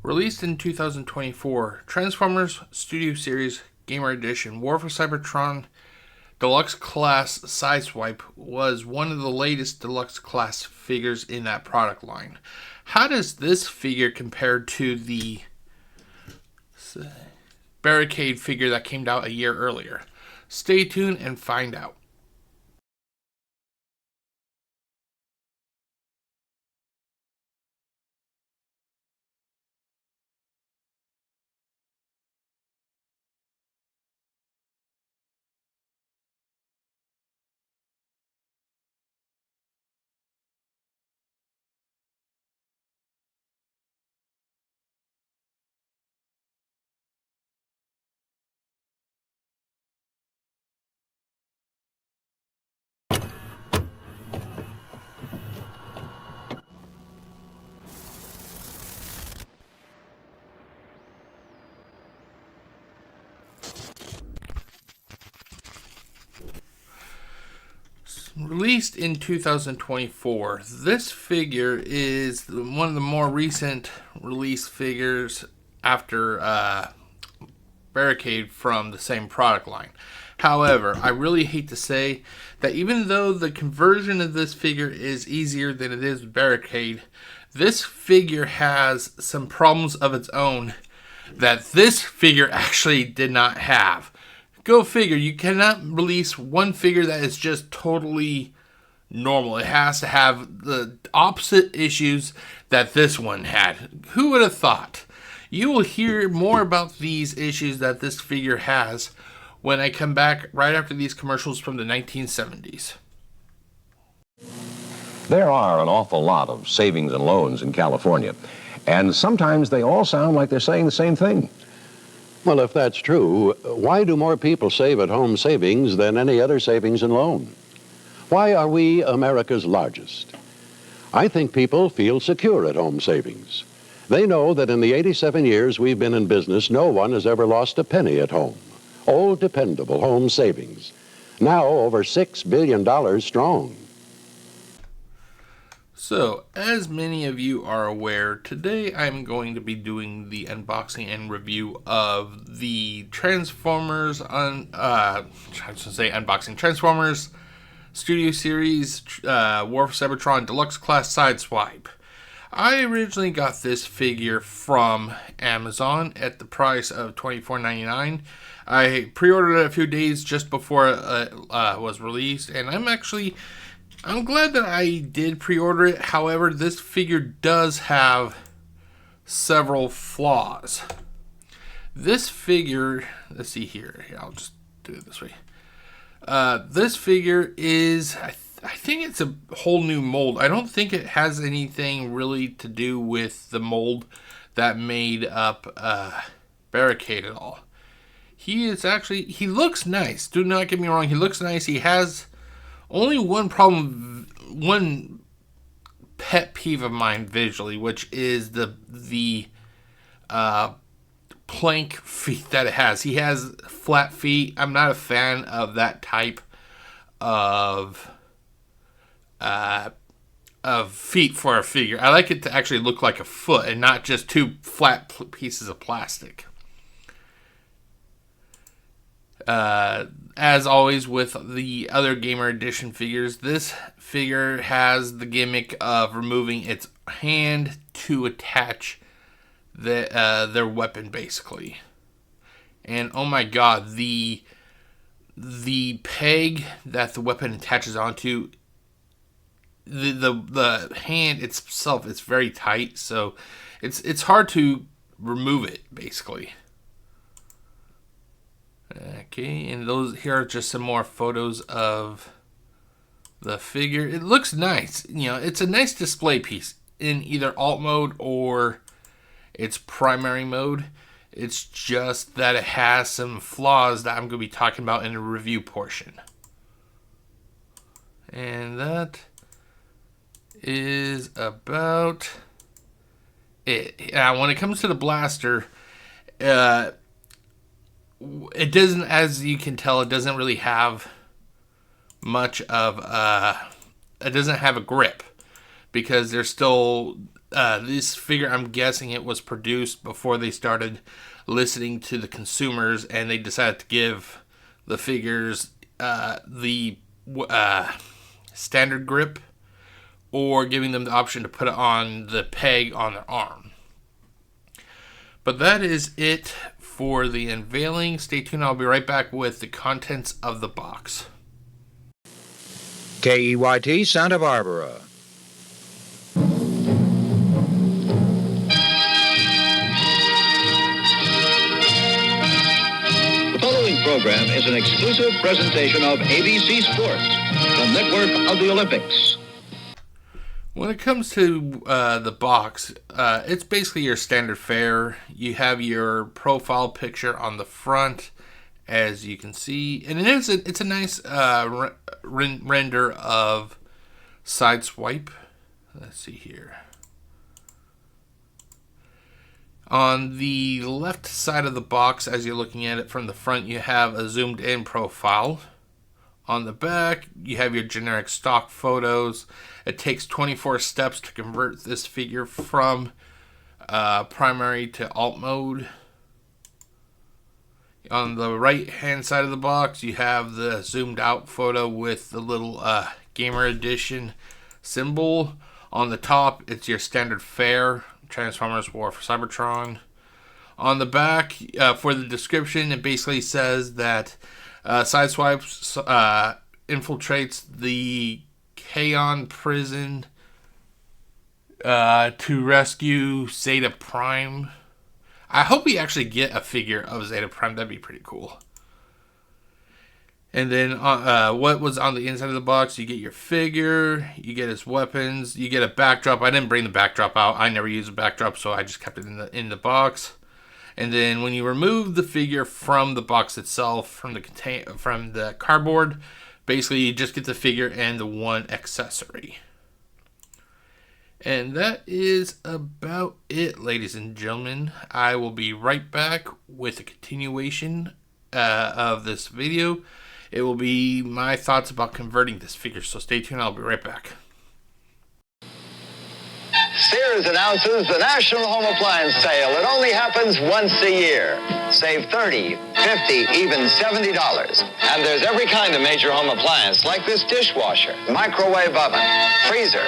Released in 2024, Transformers Studio Series Gamer Edition War for Cyberton Deluxe Class Sideswipe was one of the latest deluxe class figures in that product line. How does this figure compare to the Barricade figure that came out a year earlier? Stay tuned and find out. Released in 2024, this figure is one of the more recent release figures after Barricade from the same product line. However, I really hate to say that even though the conversion of this figure is easier than it is with Barricade, this figure has some problems of its own that this figure actually did not have. Go figure, you cannot release one figure that is just totally normal. It has to have the opposite issues that this one had. Who would have thought? You will hear more about these issues that this figure has when I come back right after these commercials from the 1970s. There are an awful lot of savings and loans in California, and sometimes they all sound like they're saying the same thing. Well, if that's true, why do more people save at home savings than any other savings and loan? Why are we America's largest? I think people feel secure at home savings. They know that in the 87 years we've been in business, no one has ever lost a penny at home. Old, dependable home savings. Now over $6 billion strong. So, as many of you are aware, today I'm going to be doing the unboxing and review of the Transformers Transformers Studio Series War for Cyberton Deluxe Class Sideswipe. I originally got this figure from Amazon at the price of $24.99. I pre-ordered it a few days just before it was released, and I'm glad that I did pre-order it. However, this figure does have several flaws. This figure, let's see here. I'll just do it this way. This figure is, I think it's a whole new mold. I don't think it has anything really to do with the mold that made up Barricade at all. He looks nice. Do not get me wrong. He looks nice. He has only one problem, one pet peeve of mine visually, which is the plank feet that it has. He has flat feet. I'm not a fan of that type of feet for a figure. I like it to actually look like a foot and not just two flat pieces of plastic. As always with the other Gamer Edition figures, this figure has the gimmick of removing its hand to attach their weapon, basically. And oh my god, the peg that the weapon attaches onto, the hand itself, it's very tight, so it's hard to remove it, basically. Okay, and those here are just some more photos of the figure. It looks nice. You know, it's a nice display piece in either alt mode or its primary mode. It's just that it has some flaws that I'm going to be talking about in the review portion. And that is about it. Now, when it comes to the blaster, it doesn't, as you can tell, it doesn't really have much of it doesn't have a grip, because there's still this figure, I'm guessing it was produced before they started listening to the consumers, and they decided to give the figures the standard grip, or giving them the option to put it on the peg on their arm. But that is it for the unveiling. Stay tuned. I'll be right back with the contents of the box. KEYT, Santa Barbara. The following program is an exclusive presentation of ABC Sports, the network of the Olympics. When it comes to the box, it's basically your standard fare. You have your profile picture on the front, as you can see, and it's a nice render of Sideswipe. Let's see here. On the left side of the box, as you're looking at it from the front, you have a zoomed in profile. On the back, you have your generic stock photos. It takes 24 steps to convert this figure from primary to alt mode. On the right hand side of the box, you have the zoomed out photo with the little Gamer Edition symbol. On the top, it's your standard fare, Transformers War for Cybertron. On the back, for the description, it basically says that Sideswipe infiltrates the Kaon prison to rescue Zeta Prime. I hope we actually get a figure of Zeta Prime. That'd be pretty cool. And then what was on the inside of the box, you get your figure, you get his weapons, you get a backdrop. I didn't bring the backdrop out. I never use a backdrop, so I just kept it in the box. And then when you remove the figure from the box itself, from the cardboard, basically you just get the figure and the one accessory. And that is about it, ladies and gentlemen. I will be right back with a continuation of this video. It will be my thoughts about converting this figure, so stay tuned. I'll be right back. Sears announces the National Home Appliance Sale. It only happens once a year. Save $30, $50, even $70. And there's every kind of major home appliance, like this dishwasher, microwave oven, freezer,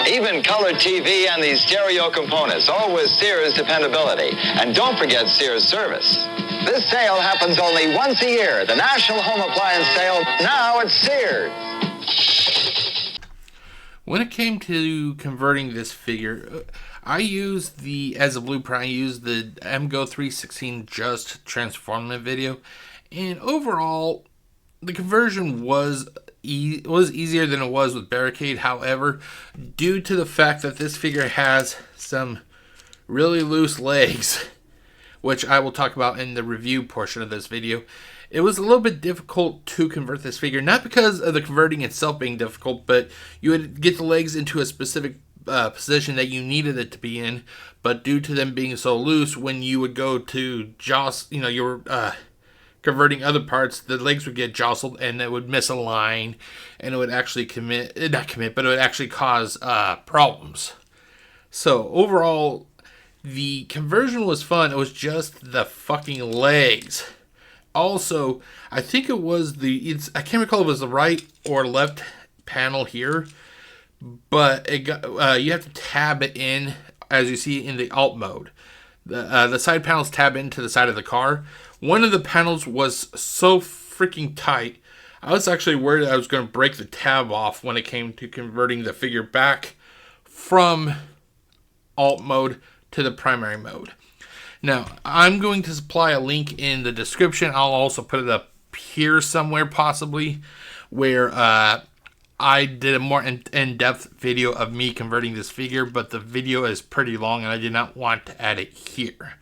even colored TV and these stereo components, all with Sears dependability. And don't forget Sears service. This sale happens only once a year. The National Home Appliance Sale, now at Sears. When it came to converting this figure, I used as a blueprint, I used the MGO 316 Just Transforming video, and overall, the conversion was easier than it was with Barricade. However, due to the fact that this figure has some really loose legs, which I will talk about in the review portion of this video, it was a little bit difficult to convert this figure. Not because of the converting itself being difficult, but you would get the legs into a specific position that you needed it to be in, but due to them being so loose, when you would go to you were converting other parts, the legs would get jostled and it would misalign, and it would actually it would actually cause problems. So overall, the conversion was fun. It was just the fucking legs. Also, I think it was I can't recall if it was the right or left panel here, but it got you have to tab it in, as you see in the alt mode. The side panels tab into the side of the car. One of the panels was so freaking tight, I was actually worried I was going to break the tab off when it came to converting the figure back from alt mode to the primary mode. Now, I'm going to supply a link in the description. I'll also put it up here somewhere, possibly, where I did a more in-depth video of me converting this figure, but the video is pretty long, and I did not want to add it here.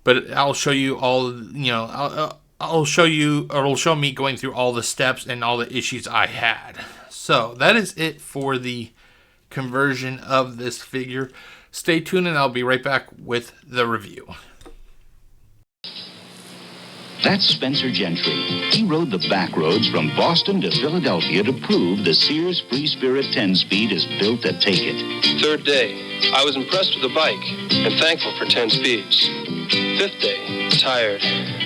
But I'll show you all, I'll show you, or it'll show me going through all the steps and all the issues I had. So, that is it for the conversion of this figure. Stay tuned and I'll be right back with the review. That's Spencer Gentry. He rode the back roads from Boston to Philadelphia to prove the Sears Free Spirit 10-speed is built to take it. Third day, I was impressed with the bike and thankful for 10 speeds. Fifth day, tired.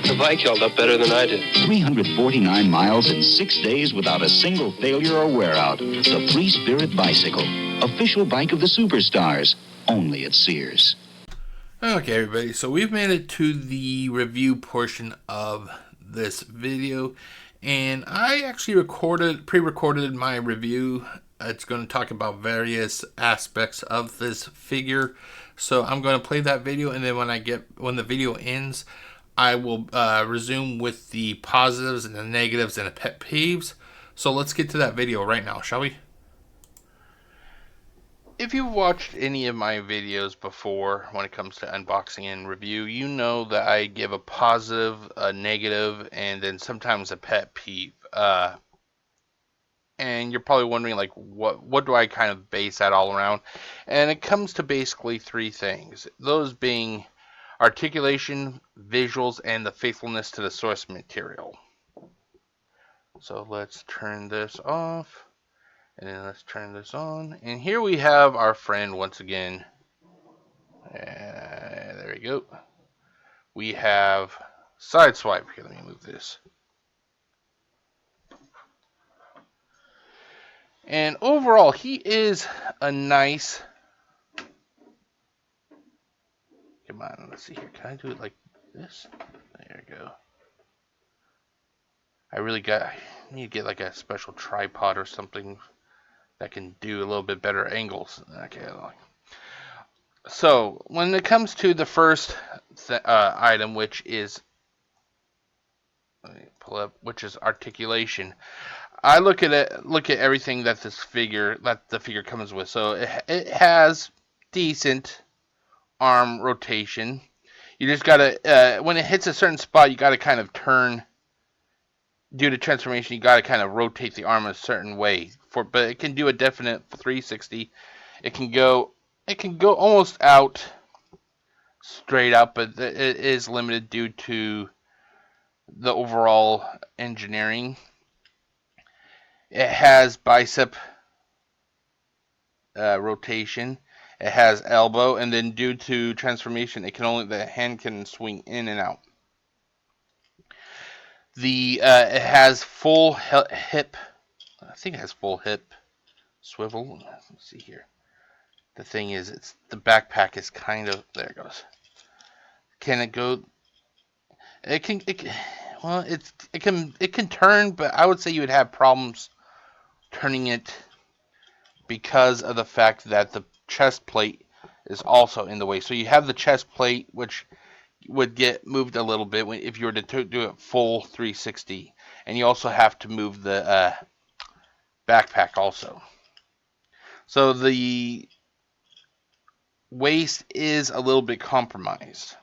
The bike held up better than I did. 349 miles in 6 days without a single failure or wear out. The Free Spirit Bicycle. Official bike of the superstars. Only at Sears. Okay, everybody, so we've made it to the review portion of this video, and I actually pre-recorded my review. It's going to talk about various aspects of this figure, so I'm going to play that video, and then when the video ends, I will resume with the positives and the negatives and the pet peeves. So let's get to that video right now, shall we? If you've watched any of my videos before when it comes to unboxing and review, you know that I give a positive, a negative, and then sometimes a pet peeve. And you're probably wondering, like, what do I kind of base that all around? And it comes to basically three things. Those being articulation, visuals, and the faithfulness to the source material. So let's turn this off. And then let's turn this on. And here we have our friend once again. There we go. We have Sideswipe. Here, let me move this. And overall, he is a nice... Come on, let's see here. Can I do it like this? There we go. I need to get like a special tripod or something that can do a little bit better angles. Okay. So when it comes to the first item, which is articulation, I look at everything that the figure comes with. So it has decent arm rotation. You just gotta when it hits a certain spot, you gotta kind of turn. Due to transformation, you gotta kind of rotate the arm a certain way. But it can do a definite 360. It can go almost out straight up, but it is limited due to the overall engineering. It has bicep rotation. It has elbow, and then due to transformation, the hand can swing in and out. It has full hip. I think it has full hip swivel. Let's see here. The thing is, the backpack is kind of there. It goes. Can it go? It can turn, but I would say you would have problems turning it because of the fact that the chest plate is also in the way. So you have the chest plate, which would get moved a little bit if you were to do it full 360, and you also have to move the backpack also. So the waist is a little bit compromised.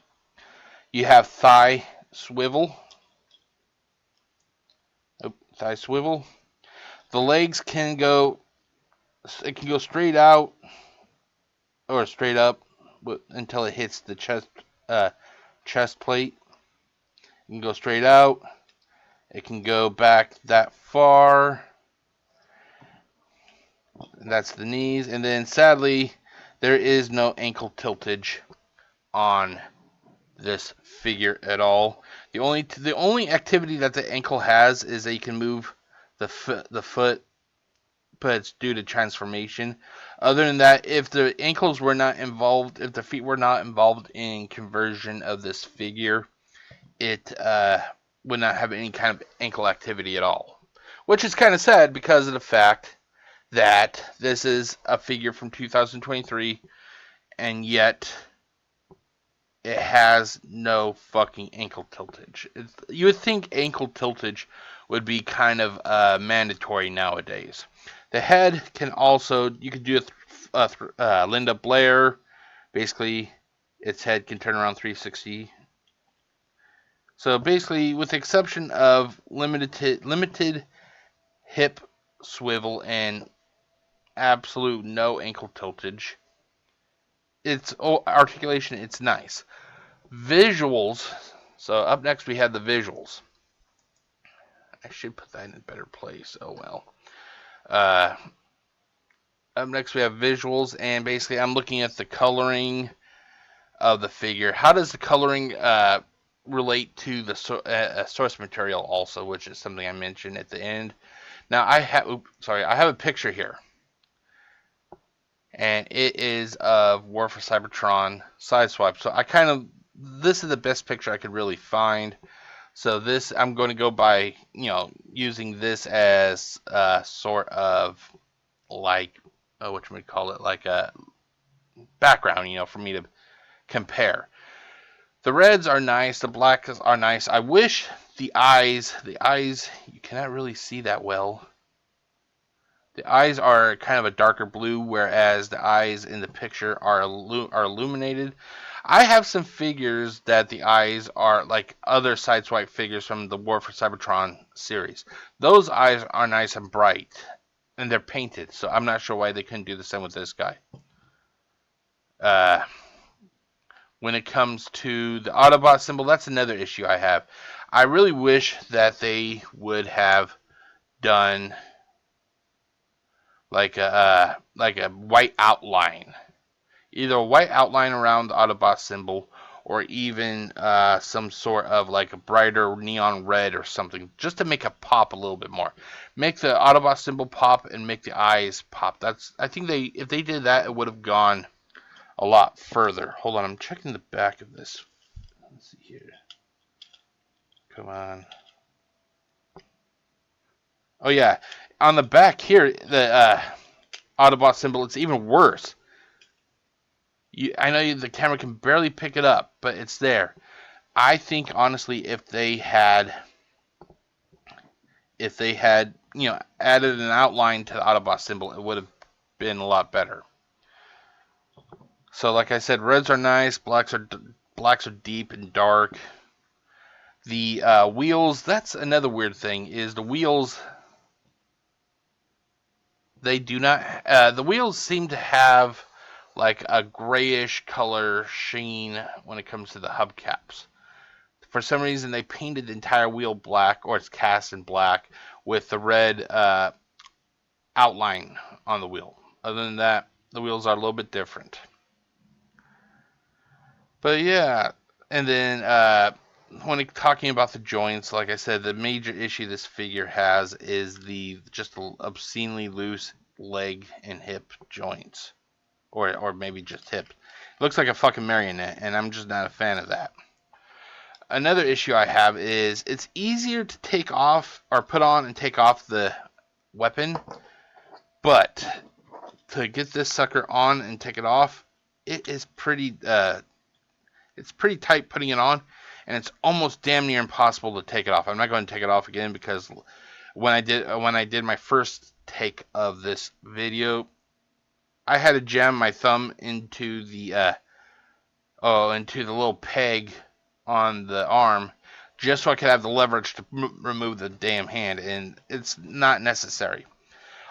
You have thigh swivel. Thigh swivel. The legs can go. It can go straight out or straight up until it hits the chest plate. It can go straight out. It can go back that far. And that's the knees. And then sadly, there is no ankle tiltage on this figure at all. The only activity that the ankle has is that you can move the foot, but it's due to transformation. Other than that, if the ankles were not involved, if the feet were not involved in conversion of this figure, it would not have any kind of ankle activity at all. Which is kind of sad because of the fact that this is a figure from 2023, and yet it has no fucking ankle tiltage. You would think ankle tiltage would be kind of mandatory nowadays. The head can also, you could do a Linda Blair. Basically, its head can turn around 360. So basically, with the exception of limited hip swivel and absolute no ankle tiltage, articulation, it's nice. Visuals, So up next we have the visuals. I should put that in a better place. Oh well. Up next we have visuals, and basically I'm looking at the coloring of the figure. How does the coloring relate to the source material also, which is something I mentioned at the end. Now I have a picture here, and it is of War for Cybertron Sideswipe. So this is the best picture I could really find. So this, I'm going to go by, using this as sort of like, like a background, for me to compare. The reds are nice, the blacks are nice. I wish the eyes, you cannot really see that well. The eyes are kind of a darker blue, whereas the eyes in the picture are illuminated. I have some figures that the eyes are like other Sideswipe figures from the War for Cybertron series. Those eyes are nice and bright, and they're painted, so I'm not sure why they couldn't do the same with this guy. When it comes to the Autobot symbol, that's another issue I have. I really wish that they would have done like a white outline, either a white outline around the Autobot symbol, or even some sort of like a brighter neon red or something, just to make it pop a little bit more. Make the Autobot symbol pop and make the eyes pop. I think if they did that, it would have gone a lot further. Hold on, I'm checking the back of this. Let's see here. Come on. Oh yeah, on the back here, the Autobot symbol, it's even worse. I know the camera can barely pick it up, but it's there. I think honestly, if they had added an outline to the Autobot symbol, it would have been a lot better. So like I said, reds are nice, blacks are deep and dark. The wheels, that's another weird thing, is the wheels, the wheels seem to have like a grayish color sheen when it comes to the hubcaps. For some reason, they painted the entire wheel black, or it's cast in black, with the red outline on the wheel. Other than that, the wheels are a little bit different. But yeah, and then when talking about the joints, like I said, the major issue this figure has is just the obscenely loose leg and hip joints. Or maybe just hip. It looks like a fucking marionette, and I'm just not a fan of that. Another issue I have is it's easier to take off or put on and take off the weapon, but to get this sucker on and take it off, it is pretty tight putting it on, and it's almost damn near impossible to take it off. I'm not going to take it off again because when I did my first take of this video, I had to jam my thumb into the little peg on the arm just so I could have the leverage to remove the damn hand, and it's not necessary.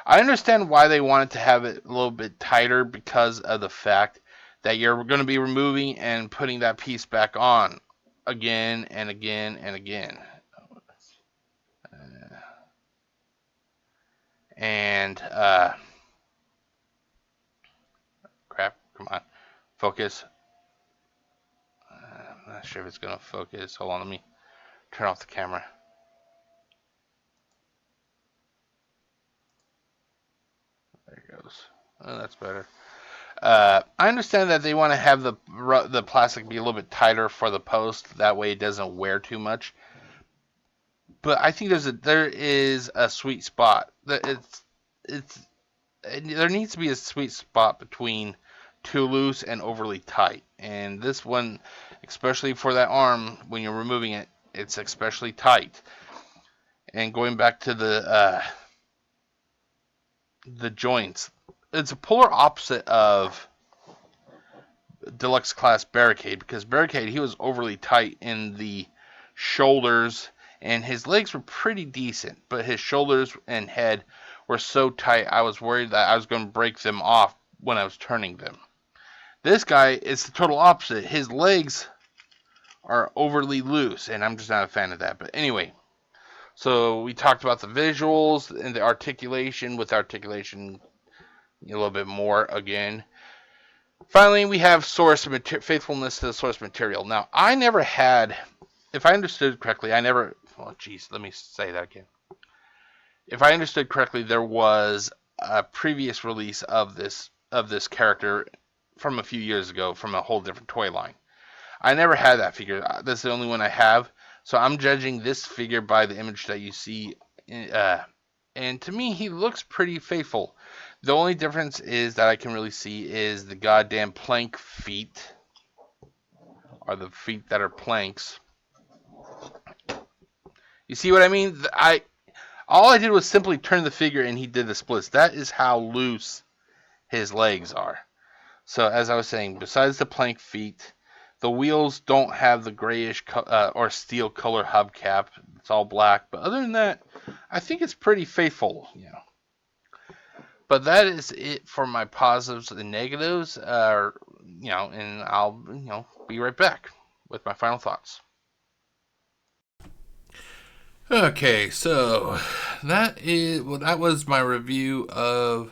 I understand why they wanted to have it a little bit tighter because of the fact that you're going to be removing and putting that piece back on again and again and again. Crap, come on, focus. I'm not sure if it's going to focus. Hold on, let me turn off the camera. There it goes. Oh, that's better. I understand that they want to have the plastic be a little bit tighter for the post. That way it doesn't wear too much. But I think there is a sweet spot. There needs to be a sweet spot between too loose and overly tight. And this one, especially for that arm, when you're removing it, it's especially tight. And going back to the joints, it's a polar opposite of Deluxe Class Barricade, because Barricade, he was overly tight in the shoulders, and his legs were pretty decent, but his shoulders and head were so tight I was worried that I was going to break them off when I was turning them. This guy is the total opposite. His legs are overly loose, and I'm just not a fan of that. But anyway, so we talked about the visuals and the articulation, with articulation a little bit more again. Finally, we have faithfulness to the source material. Now, I never had, if I understood correctly, let me say that again. If I understood correctly, there was a previous release of this character from a few years ago from a whole different toy line. I never had that figure. That's the only one I have. So I'm judging this figure by the image that you see. And to me, he looks pretty faithful. The only difference is that I can really see is the goddamn plank feet. Or the feet that are planks. You see what I mean? All I did was simply turn the figure and he did the splits. That is how loose his legs are. So as I was saying, besides the plank feet, the wheels don't have the grayish or steel color hubcap. It's all black. But other than that, I think it's pretty faithful. But that is it for my positives and negatives. And I'll be right back with my final thoughts. Okay, so that was my review of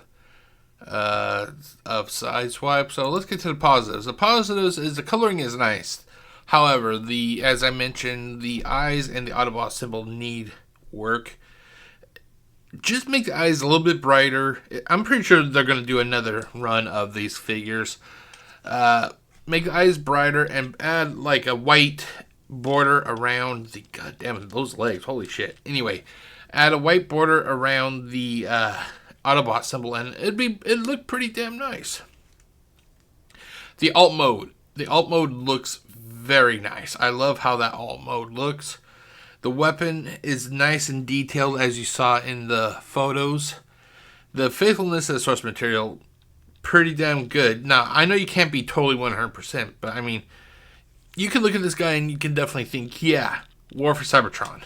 Sideswipe. So let's get to the positives. The positives is the coloring is nice. However, as I mentioned, the eyes and the Autobot symbol need work. Just make the eyes a little bit brighter. I'm pretty sure they're going to do another run of these figures. Make the eyes brighter and add like a white border around the goddamn those legs. Holy shit. Anyway, add a white border around the Autobot symbol, and it'd look pretty damn nice. The alt mode looks very nice. I love how that alt mode looks. The weapon is nice and detailed, as you saw in the photos. The faithfulness of the source material, pretty damn good. Now, I know you can't be totally 100%, but I mean, you can look at this guy and you can definitely think, yeah, War for Cybertron.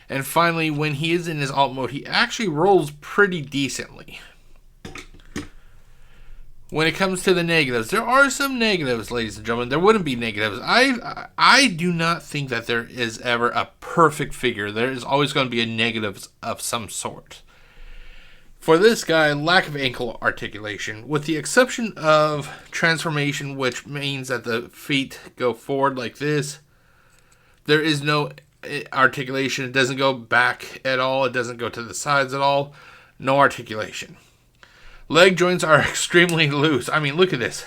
And finally, when he is in his alt mode, he actually rolls pretty decently. When it comes to the negatives, there are some negatives, ladies and gentlemen. There wouldn't be negatives. I do not think that there is ever a perfect figure. There is always going to be a negative of some sort. For this guy, lack of ankle articulation, with the exception of transformation, which means that the feet go forward like this. There is no articulation. It doesn't go back at all. It doesn't go to the sides at all. No articulation. Leg joints are extremely loose. I mean, look at this.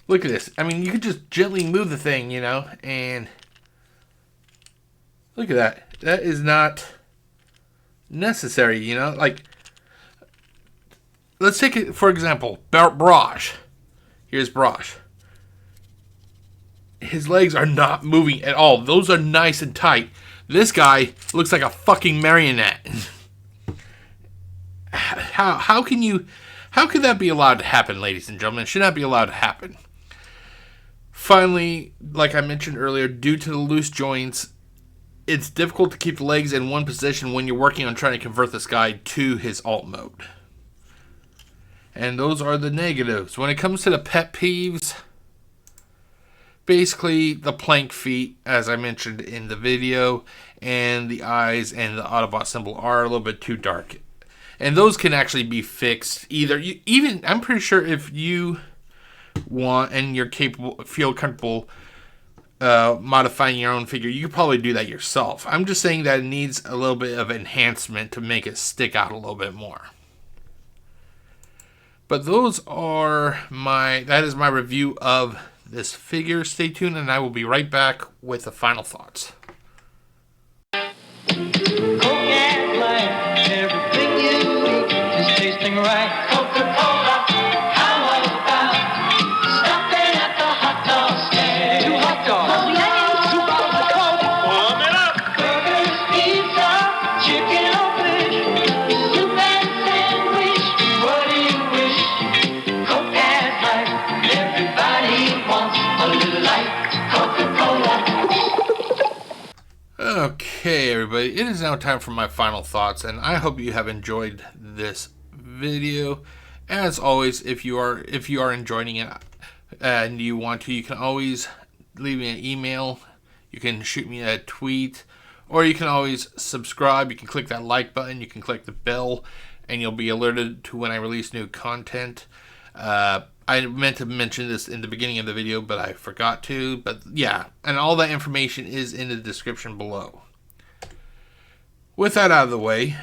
Look at this. I mean, you could just gently move the thing, and look at that. That is not necessary, like, let's take it, for example, Brosh. Here's Brosh. His legs are not moving at all. Those are nice and tight. This guy looks like a fucking marionette. How could that be allowed to happen, ladies and gentlemen? It should not be allowed to happen. Finally, like I mentioned earlier, due to the loose joints, it's difficult to keep the legs in one position when you're working on trying to convert this guy to his alt mode. And those are the negatives. When it comes to the pet peeves, basically the plank feet, as I mentioned in the video, and the eyes and the Autobot symbol are a little bit too dark. And those can actually be fixed. I'm pretty sure if you want and you're feel comfortable modifying your own figure, you could probably do that yourself. I'm just saying that it needs a little bit of enhancement to make it stick out a little bit more. But that is my review of this figure. Stay tuned and I will be right back with the final thoughts. Right. Coca-Cola, how about stopping at the hot dog stand? 2 hot dogs, 2 bottles of Coke, warm it up. Burgers, pizza, chicken or fish, soup and sandwich, what do you wish? Coke has life, everybody wants a little light. Coca-Cola. Okay, everybody, it is now time for my final thoughts, and I hope you have enjoyed this video. As always, if you are enjoying it and you want to, you can always leave me an email. You can shoot me a tweet, or you can always subscribe. You can click that like button, you can click the bell, and you'll be alerted to when I release new content. I meant to mention this in the beginning of the video, but I forgot to. But yeah, and all that information is in the description below. With that out of the way,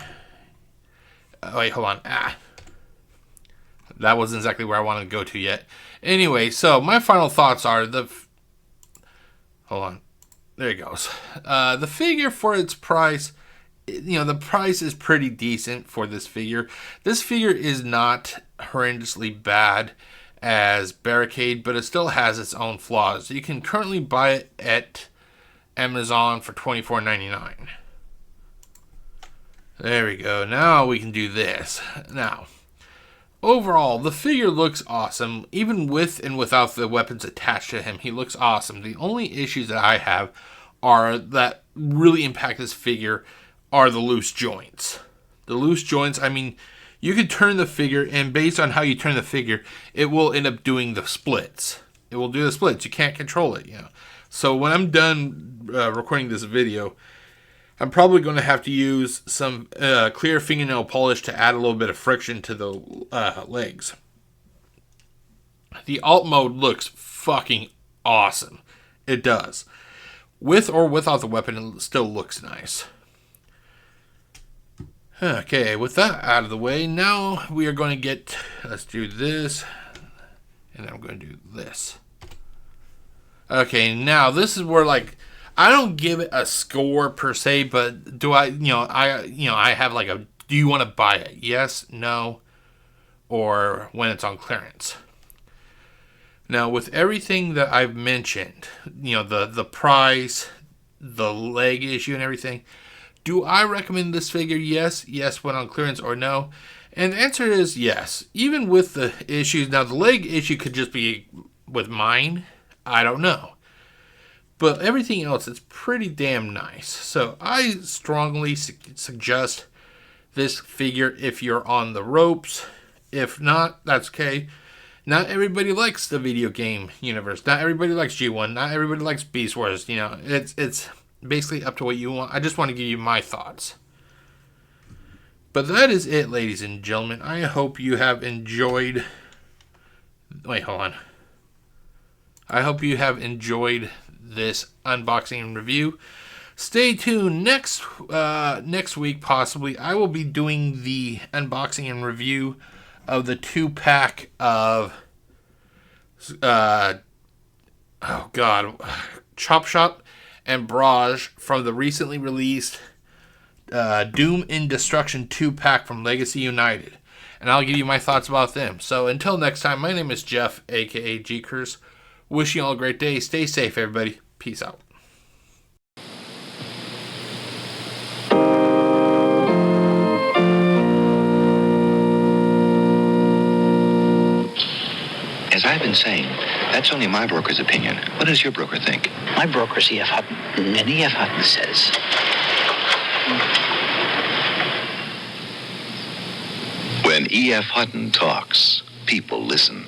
wait, hold on. That wasn't exactly where I wanted to go to yet. Anyway, so my final thoughts are hold on. There it goes. The figure for its price, the price is pretty decent for this figure. This figure is not horrendously bad as Barricade, but it still has its own flaws. You can currently buy it at Amazon for $24.99. There we go. Now we can do this. Now, overall, the figure looks awesome. Even with and without the weapons attached to him, he looks awesome. The only issues that I have are that really impact this figure are the loose joints. The loose joints, I mean, you could turn the figure, and based on how you turn the figure, it will end up doing the splits. It will do the splits. You can't control it, So when I'm done recording this video, I'm probably going to have to use some clear fingernail polish to add a little bit of friction to the legs. The alt mode looks fucking awesome. It does. With or without the weapon, it still looks nice. Okay, with that out of the way, now we are going to let's do this, and then I'm going to do this. Okay, now this is where, I don't give it a score per se, but do I have do you want to buy it? Yes, no, or when it's on clearance. Now, with everything that I've mentioned, the price, the leg issue and everything, do I recommend this figure? Yes, when on clearance, or no? And the answer is yes. Even with the issues, now the leg issue could just be with mine, I don't know. But everything else is pretty damn nice. So I strongly suggest this figure if you're on the ropes. If not, that's okay. Not everybody likes the video game universe. Not everybody likes G1. Not everybody likes Beast Wars. It's basically up to what you want. I just want to give you my thoughts. But that is it, ladies and gentlemen. I hope you have enjoyed... Wait, hold on. I hope you have enjoyed this unboxing and review. Stay tuned. Next week, possibly, I will be doing the unboxing and review of the 2-pack of... Chop Shop and Barrage from the recently released Doom and Destruction 2-pack from Legacy United. And I'll give you my thoughts about them. So until next time, my name is Jeff, aka GCurse. Wishing you all a great day. Stay safe, everybody. Peace out. As I've been saying, that's only my broker's opinion. What does your broker think? My broker's E.F. Hutton, and E.F. Hutton says... When E.F. Hutton talks, people listen.